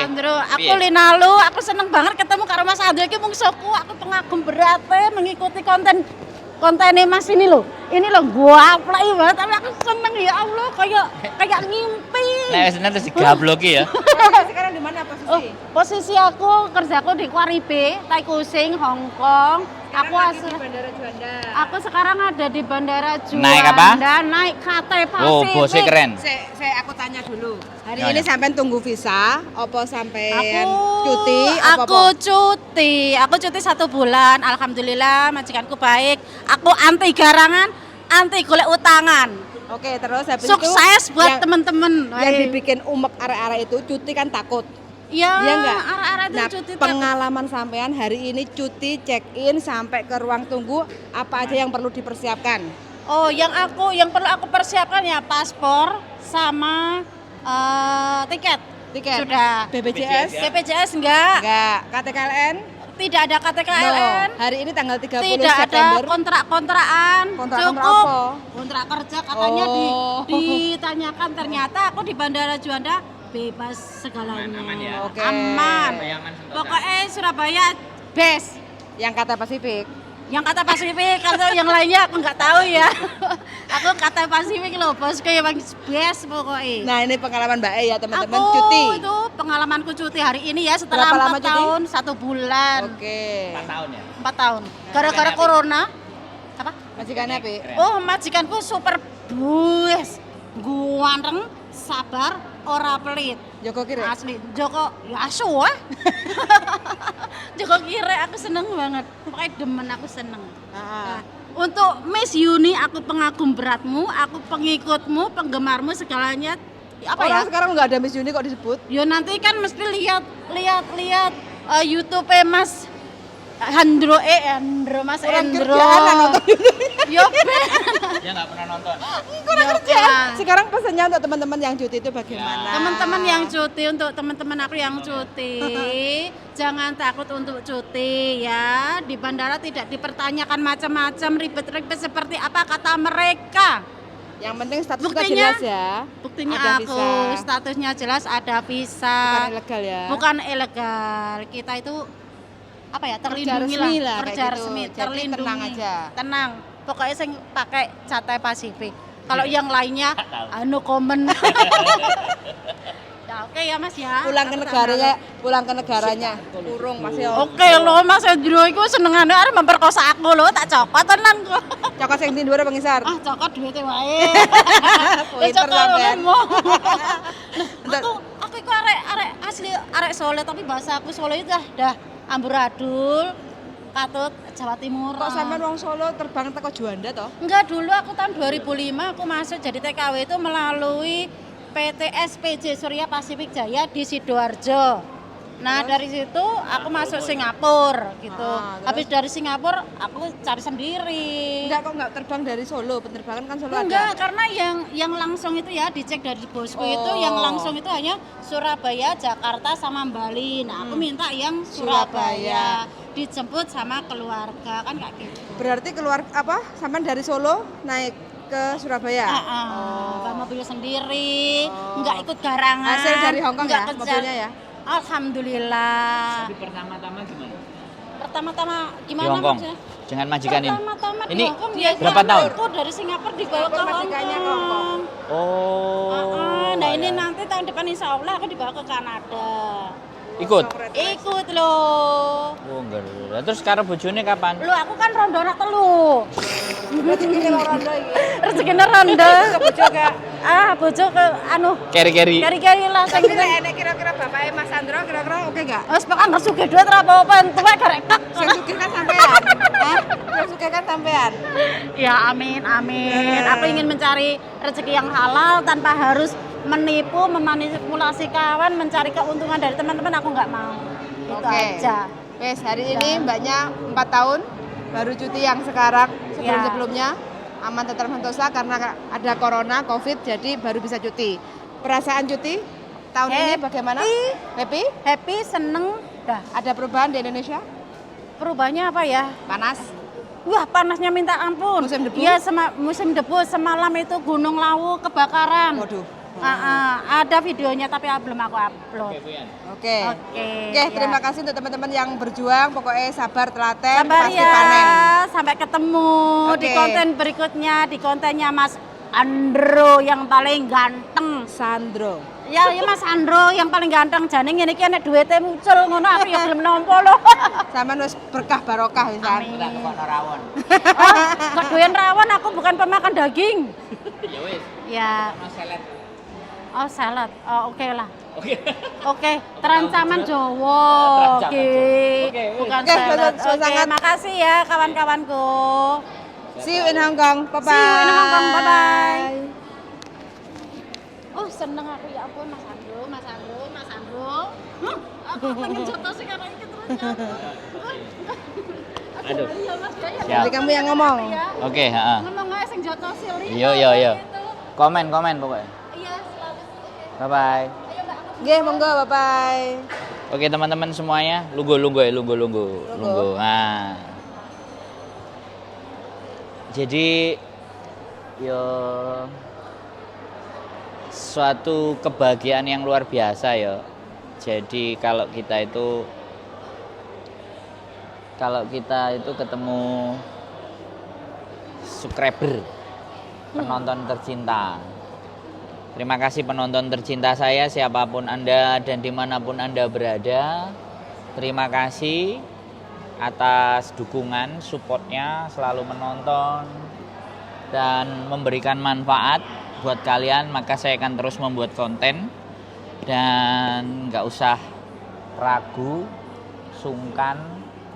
Andro, aku Linalu, aku seneng banget ketemu karo Mas Andro iki mungsuhku, aku pengagum berat mengikuti kontennya Mas ini loh. Ini loh gua play banget tapi aku seneng ya Allah kayak ngimpi. Nek wis seneng terus digabloki ya. Sekarang di mana posisi? Posisi aku kerjaku di Kuaripe, Taikusing, Hong Kong. Aku di Bandara Juanda. Aku sekarang ada di Bandara Juanda. Naik apa? Naik KT Pasifik. Oh, bosnya keren. Aku tanya dulu. Hari Ya, ini ya. sampean tunggu visa, opo sampean Aku cuti? Aku cuti. Aku cuti 1 bulan. Alhamdulillah majikanku baik. Aku anti garangan, anti golek utangan. Oke, terus habis Sukses itu buat teman-teman. yang dibikin umek arek-arek itu cuti kan takut. Ya, Iya enggak? arah-arah itu Nah, cuti. pengalaman sampean hari ini cuti check-in sampai ke ruang tunggu apa aja yang perlu dipersiapkan? Oh, yang perlu aku persiapkan ya paspor sama tiket. Tiket. Sudah. BPJS? BPJS enggak? Enggak. KTKLN? Tidak ada KTKLN. No. Hari ini tanggal 30 Tidak September. ada kontrak-kontrakan. Kontrak Cukup apa? kontrak kerja katanya Oh. ditanyakan ternyata aku di Bandara Juanda bebas segalanya. Aman ya? Oke. Aman. Bayangan sentosa. Pokoknya Surabaya best. Yang kata Pasifik. Yang kata Pasifik, kalau yang lainnya aku nggak tahu ya. Aku kata Pasifik loh, bosku yang best pokoknya. Nah, ini pengalaman Mbak E ya, teman-teman Aku cuti. itu pengalamanku cuti hari ini ya setelah Berapa lama 4 cuti? tahun, 1 bulan. Oke. 4 tahun ya. 4 tahun. Gara-gara Majikannya corona. Apa? Majikannya Pi. Keren. Oh, majikanku super bues. Guanteng, sabar, ora pelit. Joko Kire. Asli, Joko ya asu ah. Joko Kire aku seneng banget. Pokoknya demen aku seneng. Ah. Nah, untuk Miss Yuni aku pengagum beratmu, aku pengikutmu, penggemarmu segalanya. Apa ya? Sekarang nggak ada Miss Yuni kok disebut? Yo nanti kan mesti lihat YouTube Mas Andro Mas Orang Andro. kerjaan lah nonton Yo Ben. Dia nggak pernah nonton. Kurang kerjaan. Sekarang pesannya untuk teman-teman yang cuti itu bagaimana? Teman-teman yang cuti, untuk teman-teman aku yang cuti, jangan takut untuk cuti ya. Di bandara tidak dipertanyakan macam-macam ribet-ribet seperti apa kata mereka. Yang penting statusnya Buktinya- jelas ya. Buktinya Ada aku visa. statusnya jelas ada visa. Bukan ilegal ya. Bukan ilegal. Kita itu apa ya? Terlindungi resmi lah. lah, Kerja kayak gitu. resmi, Jadi terlindungi. tenang aja. Tenang. Pokoknya saya pakai Cathay Pacific. Kalau yang lainnya no comment. Ya, oke ya Mas ya. Pulang ke Aku negaranya, sama. pulang ke negaranya. Kurung masih. Oke lo Mas Andro iku senengane arep memperkosa aku lho, tak cokot tenan kok. Cokot sing ndi dhuwur apa ngisor? Ah cokot duwite wae. Pinter sampean. Aku iku arek asli arek Solo tapi bahasa aku Solo itu dah amburadul, katut Jawa Timur. Kok sampean wong Solo terbang teko Juanda toh? Enggak, dulu aku tahun 2005 aku masuk jadi TKW itu melalui PT SPJ Surya Pasifik Jaya di Sidoarjo. Nah, dari situ aku masuk Singapura gitu. Ah, terus? Habis dari Singapura aku cari sendiri. Enggak kok enggak terbang dari Solo, penerbangan kan Solo Enggak, ada. karena yang langsung itu ya dicek dari bosku Oh. itu yang langsung itu hanya Surabaya, Jakarta sama Bali. Nah, aku minta yang Surabaya. Dijemput sama keluarga kan kayak gitu. Berarti keluar apa? Sampean dari Solo naik ke Surabaya. Bawa mobil sendiri, Oh. enggak ikut garangan. Hasil dari Hong Kong enggak ya kejar. mobilnya ya. Alhamdulillah. Tapi pertama-tama gimana? Pertama-tama Di gimana Hong Kong. maksudnya? Dengan majikan ini. Pertama-tama di Ini Hong Kong ya. berapa tahun? Aku dari Singapura dibawa ke Singapura Hong majikannya ke Hong Kong. Kong. Oh. Nah ini ya. nanti tahun depan insya Allah aku dibawa ke Kanada. Ikut. Ikut loh. Oh, enggak. Terus karo bojone kapan? Lu aku kan rondo anak telu. Rezeki loro rondo iki. Rezekine rondo. Bojo gak? Bojo ke anu Keri-keri. kari-kari lah sing Tapi nek kira-kira bapaknya Mas Sandro kira-kira oke gak? wis pokoke anggere sugih duit ora apa-apa, entuke garek kek. Sing sugih kan sampean. Hah? Sing sugih kan sampean. Ya amin amin. Aku ingin mencari rezeki yang halal tanpa harus menipu, memanipulasi kawan, mencari keuntungan dari teman-teman aku nggak mau. Itu Oke. aja. Wes, hari ini Mbaknya 4 tahun baru cuti yang sekarang sebelum-sebelumnya aman tetap sentosa karena ada corona, covid jadi baru bisa cuti. Perasaan cuti tahun ini bagaimana? Happy? Happy, seneng. Dah. Ada perubahan di Indonesia? Perubahannya apa ya? Panas? Wah panasnya minta ampun. Musim debu? Iya musim debu. Semalam itu Gunung Lawu kebakaran. Waduh. Ada videonya tapi belum aku upload. Oke, Puyan. Oke. Oke. Oke, ya. terima kasih untuk teman-teman yang berjuang. Pokoknya sabar telaten, Sabar pasti ya. panen. Sampai ketemu di Oke. konten berikutnya, di kontennya Mas Andro yang paling ganteng. Sandro. Ya, Mas Andro yang paling ganteng. Jane ngene iki nek duwite muncul ngono aku ya gelem nampa lho. Sama wis berkah barokah wisan. Amin. Kita ke rawon. Kok doyan rawon, aku bukan pemakan daging. Ya wis, Ya, Mas salad. oh salad. Oh, oke lah. Oke. Oke, terancaman Jawa. Terancaman Oke. Jawa. Oke, Bukan Oke, salad. betul, Oke, sangat. makasih ya kawan-kawanku. See you in Hong Kong. Bye bye. See you in Hong Kong. Bye-bye. Oh, seneng aku ya ampun Mas Andro, Mas Andro, Mas Andro. Aku pengen jatuh sih karena ini terus. Aduh. Iya Mas, ya. Siap. Jadi kamu yang ngomong. Oke, heeh. Ngomong aja sing jatuh silih. Iya. Komen pokoknya. Iya, selalu. Bye bye. Ayo Mbak. Nggih, monggo, bye bye. Oke teman-teman semuanya, lungguh. Nah. Jadi yo suatu kebahagiaan yang luar biasa ya. Jadi kalau kita itu ketemu subscriber, penonton tercinta. Terima kasih penonton tercinta saya, siapapun Anda dan dimanapun Anda berada. Terima kasih atas dukungan, supportnya, selalu menonton dan memberikan manfaat buat kalian. Maka saya akan terus membuat konten dan nggak usah ragu, sungkan,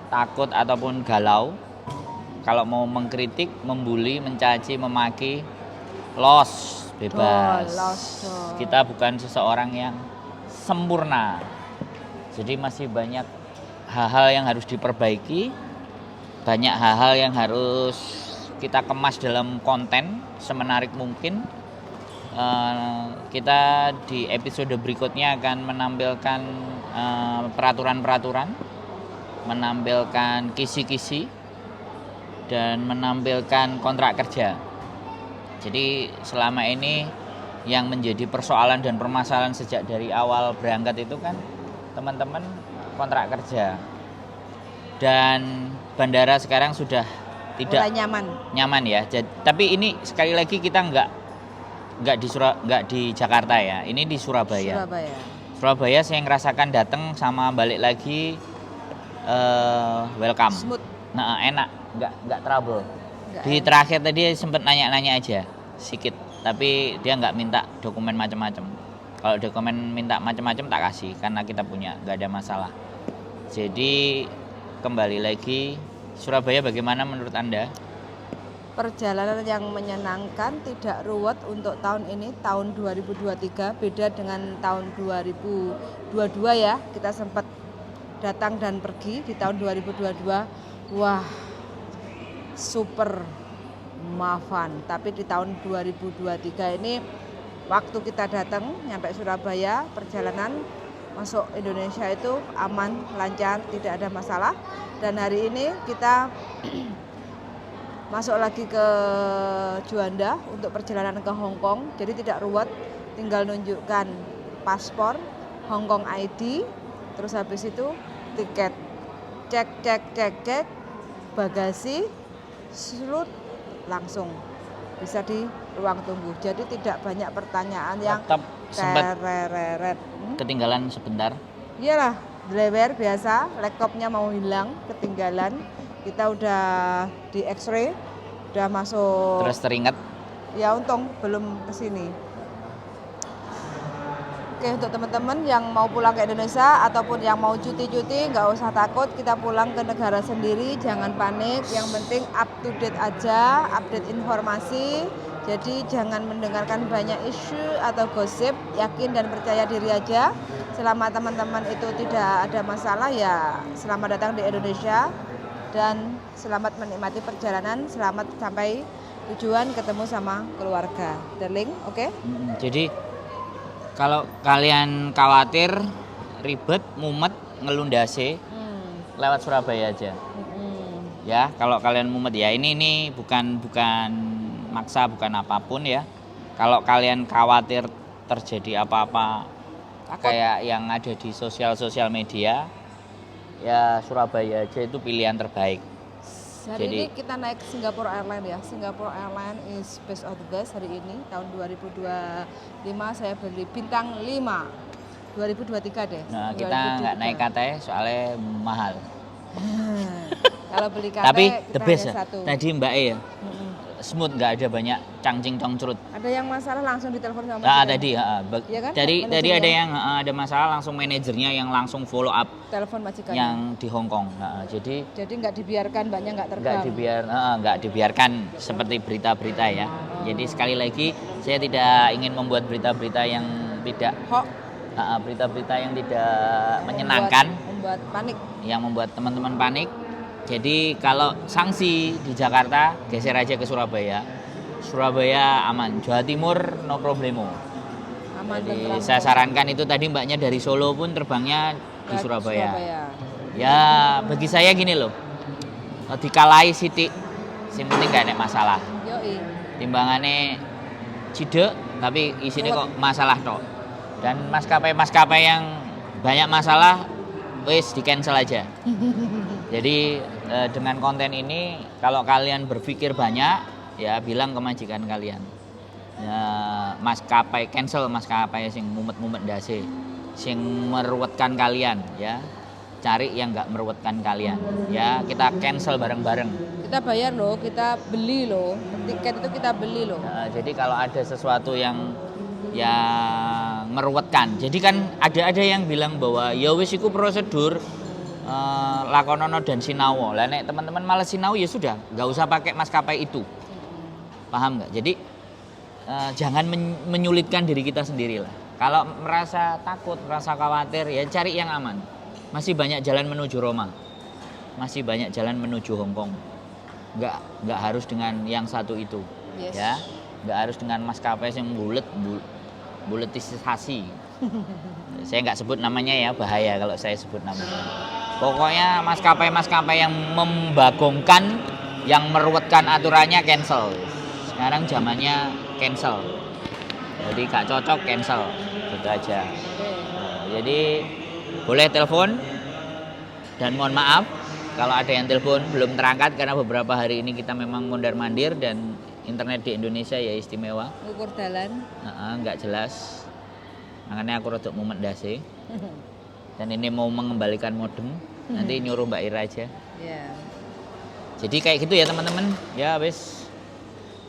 takut ataupun galau. Kalau mau mengkritik, membuli, mencaci, memaki, los. Bebas. Kita bukan seseorang yang sempurna. Jadi masih banyak hal-hal yang harus diperbaiki. Banyak hal-hal yang harus kita kemas dalam konten semenarik mungkin. Kita di episode berikutnya akan menampilkan peraturan-peraturan, menampilkan kisi-kisi, dan menampilkan kontrak kerja. Jadi selama ini yang menjadi persoalan dan permasalahan sejak dari awal berangkat itu kan teman-teman kontrak kerja. Dan bandara sekarang sudah tidak Mulai nyaman ya. Tapi ini sekali lagi kita nggak di Jakarta ya. Ini di Surabaya. Surabaya saya ngerasakan datang sama balik lagi welcome. Smooth. Nah, enak, nggak trouble. Nggak Di terakhir tadi sempat nanya-nanya aja sedikit, tapi dia nggak minta dokumen macam-macam. Kalau dokumen minta macam-macam tak kasih karena kita punya, nggak ada masalah. Jadi kembali lagi, Surabaya bagaimana menurut Anda? Perjalanan yang menyenangkan, tidak ruwet untuk tahun ini, tahun 2023, beda dengan tahun 2022 ya. Kita sempat datang dan pergi di tahun 2022. Wah, super fun. Tapi di tahun 2023 ini waktu kita datang nyampe Surabaya, perjalanan masuk Indonesia itu aman, lancar, tidak ada masalah. Dan hari ini kita masuk lagi ke Juanda untuk perjalanan ke Hong Kong. Jadi tidak ruwet, tinggal nunjukkan paspor, Hong Kong ID, terus habis itu tiket, cek, bagasi, surut, langsung bisa di ruang tunggu. Jadi tidak banyak pertanyaan yang Tetap sempat tereret. ketinggalan sebentar. Iyalah, driver biasa, laptopnya mau hilang, ketinggalan. Kita udah di X-ray, udah masuk. Terus teringat. Ya untung belum kesini. Oke, untuk teman-teman yang mau pulang ke Indonesia ataupun yang mau cuti-cuti, nggak usah takut, kita pulang ke negara sendiri, jangan panik. Yang penting up to date aja, update informasi. Jadi jangan mendengarkan banyak isu atau gosip, yakin dan percaya diri aja. Selama teman-teman itu tidak ada masalah, ya selamat datang di Indonesia dan selamat menikmati perjalanan, selamat sampai tujuan, ketemu sama keluarga. Darling, oke? Jadi kalau kalian khawatir, ribet, mumet, ngelundase, lewat Surabaya aja. Ya, kalau kalian mumet ya ini bukan maksa, bukan apapun ya. Kalau kalian khawatir terjadi apa-apa Takut. kayak yang ada di sosial media, ya Surabaya aja itu pilihan terbaik. Hari Jadi- ini kita naik Singapore Airlines ya. Singapore Airlines is best of the best hari ini. Tahun 2025 saya beli bintang 5. 2023 deh. Nah, kita nggak naik KTE soalnya mahal. Kalau beli KT Tapi kita the best hanya ya. satu. Tadi Mbak E ya, Mm-mm. smooth, nggak ada banyak cangcing congcrut. Ada yang masalah langsung ditelepon sama Nah, majikan. tadi Iya kan? tadi Manajernya. ada yang ada masalah langsung manajernya yang langsung follow up Telepon majikan. yang di Hong Kong. Jadi Jadi nggak dibiarkan banyak nggak terbang. nggak dibiarkan seperti berita-berita ya. Jadi sekali lagi saya tidak ingin membuat berita-berita yang tidak Hoax, berita-berita yang tidak menyenangkan, membuat panik. yang membuat teman-teman panik. Jadi kalau sanksi di Jakarta geser aja ke Surabaya. Surabaya aman, Jawa Timur no problemo. Aman dan Jadi teraman. saya sarankan itu tadi mbaknya dari Solo pun terbangnya di Ke Surabaya. Ya bagi saya gini loh, dikalai Siti, yang penting gak ada masalah. Yoi. Timbangannya cidek tapi isinya kok masalah tok. Dan maskapai yang banyak masalah wis di cancel aja. Jadi dengan konten ini kalau kalian berpikir banyak ya bilang ke majikan kalian. Ya, maskapai cancel maskapai sing mumet-mumet dase, sing meruwetkan kalian ya. Cari yang nggak meruwetkan kalian ya, kita cancel bareng-bareng. Kita bayar loh, kita beli loh. Tiket itu kita beli loh. Nah, jadi kalau ada sesuatu yang meruwetkan, jadi kan ada yang bilang bahwa ya wis iku prosedur lakonono dan sinawo. Lah nek teman-teman males sinau ya sudah, nggak usah pakai maskapai itu. Paham nggak? Jadi jangan menyulitkan diri kita sendiri lah. Kalau merasa takut, merasa khawatir ya cari yang aman. Masih banyak jalan menuju Roma. Masih banyak jalan menuju Hong Kong. Nggak harus dengan yang satu itu. Yes. Ya. Nggak harus dengan maskapai yang buletisasi. Saya nggak sebut namanya ya, bahaya kalau saya sebut namanya. Pokoknya maskapai yang membagongkan, yang meruwetkan aturannya cancel. Sekarang zamannya cancel. Jadi gak cocok cancel. Gitu aja. Jadi boleh telepon dan mohon maaf kalau ada yang telepon belum terangkat karena beberapa hari ini kita memang mondar-mandir dan internet di Indonesia ya istimewa. Ukur dalan. Nggak jelas. Makanya aku rodok mumet dasi. Dan ini mau mengembalikan modem. Nanti nyuruh Mbak Ira aja. Ya. Jadi kayak gitu ya teman-teman. Ya wes.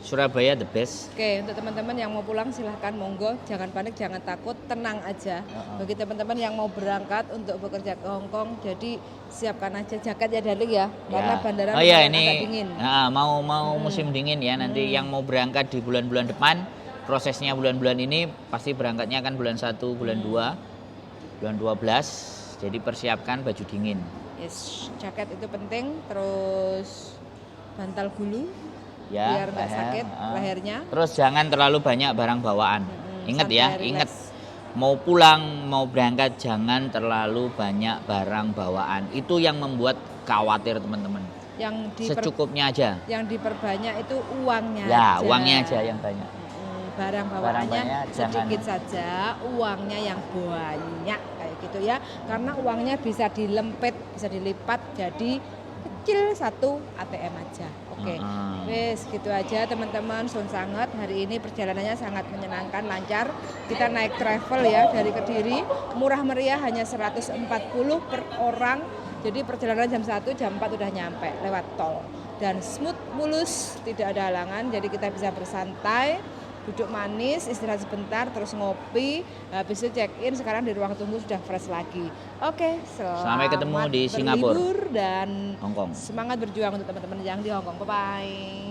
Surabaya the best. Oke, untuk teman-teman yang mau pulang silahkan monggo, jangan panik, jangan takut, tenang aja. Bagi teman-teman yang mau berangkat untuk bekerja ke Hong Kong, jadi siapkan aja jaket ya darling ya, karena bandara oh ya lumayan ini agak dingin. mau musim dingin ya nanti yang mau berangkat di bulan-bulan depan prosesnya bulan-bulan ini pasti berangkatnya kan bulan 1, bulan 2, bulan 12. Jadi persiapkan baju dingin. Yes, jaket itu penting, terus bantal bulu Ya, biar nggak sakit lehernya. Terus jangan terlalu banyak barang bawaan. Ingat ya, santai, ingat. relax. Mau pulang, mau berangkat jangan terlalu banyak barang bawaan. Itu yang membuat khawatir teman-teman. Secukupnya aja. Yang diperbanyak itu uangnya Ya, aja. uangnya aja yang banyak. Barang Barang bawaannya banyak, sedikit saja, uangnya yang banyak kayak gitu ya. Karena uangnya bisa dilempit, bisa dilipat jadi kecil satu ATM aja. Oke. Wes gitu aja teman-teman, Sun sangat hari ini perjalanannya sangat menyenangkan, lancar. Kita naik travel ya dari Kediri, murah meriah hanya 140 per orang. Jadi perjalanan jam 1, jam 4 udah nyampe lewat tol. Dan smooth, mulus, tidak ada halangan. Jadi kita bisa bersantai, duduk manis, istirahat sebentar, terus ngopi, habis itu check in, sekarang di ruang tunggu sudah fresh lagi. Oke, Sampai ketemu di Singapura berlibur dan Hong Kong. semangat berjuang untuk teman-teman yang di Hong Kong. Bye-bye.